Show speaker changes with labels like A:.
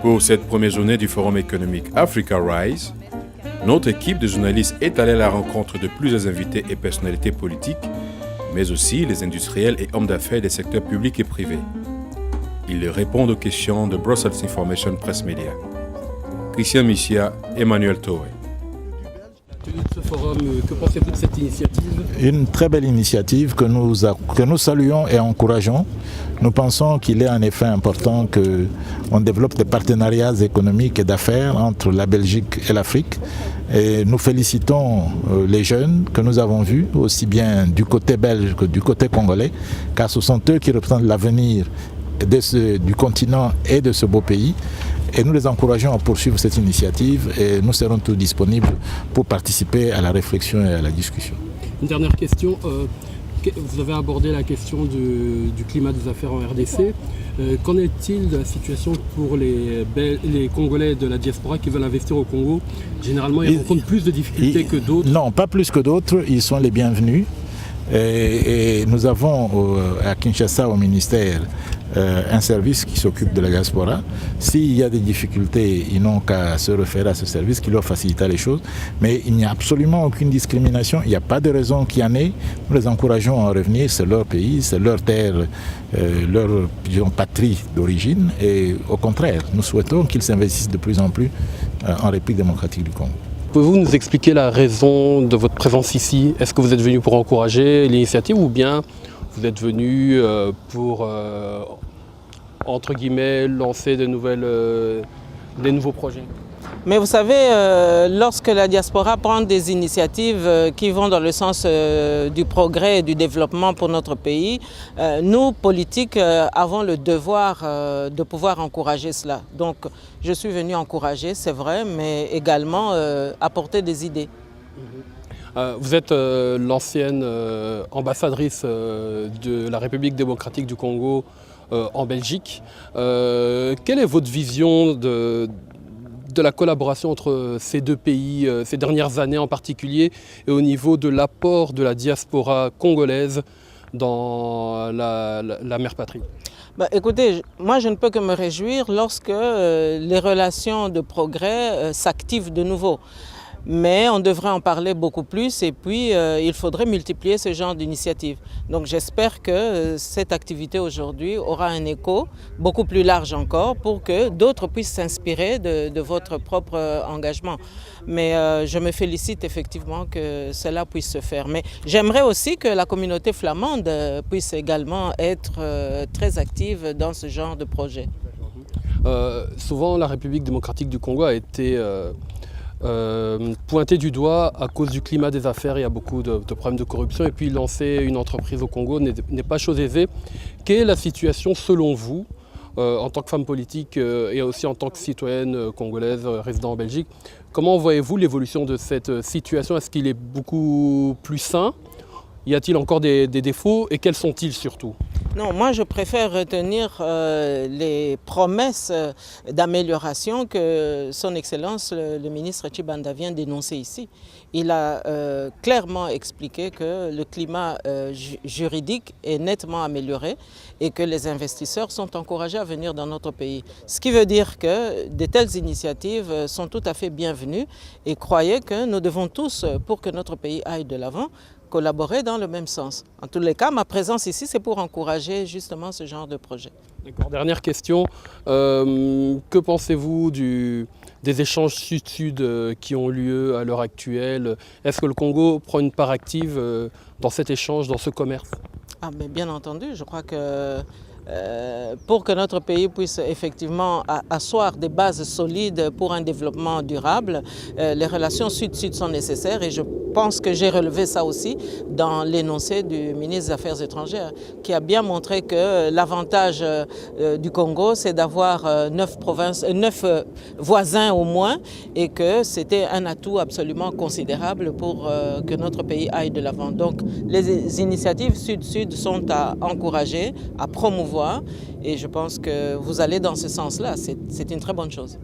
A: Pour cette première journée du Forum économique Africa Rise, notre équipe de journalistes est allée à la rencontre de plusieurs invités et personnalités politiques, mais aussi les industriels et hommes d'affaires des secteurs publics et privés. Ils répondent aux questions de Brussels Information Press Media. Christian Missia, Emmanuel Touré.
B: Ce forum, que pensez-vous de cette initiative?
C: Une très belle initiative que nous saluons et encourageons. Nous pensons qu'il est en effet important qu'on développe des partenariats économiques et d'affaires entre la Belgique et l'Afrique. Et nous félicitons les jeunes que nous avons vus, aussi bien du côté belge que du côté congolais, car ce sont eux qui représentent l'avenir du continent et de ce beau pays. Et nous les encourageons à poursuivre cette initiative et nous serons tous disponibles pour participer à la réflexion et à la discussion.
B: Une dernière question. Vous avez abordé la question du climat des affaires en RDC. Qu'en est-il de la situation pour les Congolais de la diaspora qui veulent investir au Congo? Généralement, ils rencontrent plus de difficultés que d'autres.
C: Non, pas plus que d'autres. Ils sont les bienvenus. Et nous avons à Kinshasa, au ministère, un service qui s'occupe de la diaspora. S'il y a des difficultés, ils n'ont qu'à se référer à ce service qui leur facilitera les choses. Mais il n'y a absolument aucune discrimination. Il n'y a pas de raison qu'il y en ait. Nous les encourageons à revenir. C'est leur pays, c'est leur terre, leur patrie d'origine. Et au contraire, nous souhaitons qu'ils s'investissent de plus en plus en République démocratique du Congo.
B: Pouvez-vous nous expliquer la raison de votre présence ici? Est-ce que vous êtes venu pour encourager l'initiative ou bien vous êtes venu pour, entre guillemets, lancer des nouveaux projets?
D: Mais vous savez, lorsque la diaspora prend des initiatives qui vont dans le sens du progrès et du développement pour notre pays, nous, politiques, avons le devoir de pouvoir encourager cela. Donc, je suis venu encourager, c'est vrai, mais également apporter des idées.
B: Vous êtes l'ancienne ambassadrice de la République démocratique du Congo en Belgique. Quelle est votre vision de la collaboration entre ces deux pays, ces dernières années en particulier, et au niveau de l'apport de la diaspora congolaise dans la mère patrie?
D: Écoutez, moi je ne peux que me réjouir lorsque les relations de progrès s'activent de nouveau. Mais on devrait en parler beaucoup plus et puis il faudrait multiplier ce genre d'initiatives. Donc j'espère que cette activité aujourd'hui aura un écho beaucoup plus large encore pour que d'autres puissent s'inspirer de votre propre engagement. Mais je me félicite effectivement que cela puisse se faire. Mais j'aimerais aussi que la communauté flamande puisse également être très active dans ce genre de projet.
B: Souvent la République démocratique du Congo a été pointé du doigt à cause du climat des affaires. Il y a beaucoup de problèmes de corruption et puis lancer une entreprise au Congo n'est pas chose aisée. Quelle est la situation selon vous en tant que femme politique et aussi en tant que citoyenne congolaise résidant en Belgique? Comment voyez-vous l'évolution de cette situation? Est-ce qu'il est beaucoup plus sain? Y a-t-il encore des défauts et quels sont-ils surtout?
D: Non, moi je préfère retenir les promesses d'amélioration que son Excellence le ministre Tshibanda vient d'énoncer ici. Il a clairement expliqué que le climat juridique est nettement amélioré et que les investisseurs sont encouragés à venir dans notre pays. Ce qui veut dire que de telles initiatives sont tout à fait bienvenues et croyez que nous devons tous, pour que notre pays aille de l'avant, collaborer dans le même sens. En tous les cas, ma présence ici, c'est pour encourager justement ce genre de projet.
B: D'accord. Dernière question. Que pensez-vous des échanges sud-sud qui ont lieu à l'heure actuelle? Est-ce que le Congo prend une part active dans cet échange, dans ce commerce?
D: Mais bien entendu, je crois que pour que notre pays puisse effectivement asseoir des bases solides pour un développement durable, les relations sud-sud sont nécessaires et je pense que j'ai relevé ça aussi dans l'énoncé du ministre des Affaires étrangères qui a bien montré que l'avantage du Congo c'est d'avoir 9 voisins au moins et que c'était un atout absolument considérable pour que notre pays aille de l'avant. Donc les initiatives sud-sud sont à encourager, à promouvoir et je pense que vous allez dans ce sens-là. C'est une très bonne chose.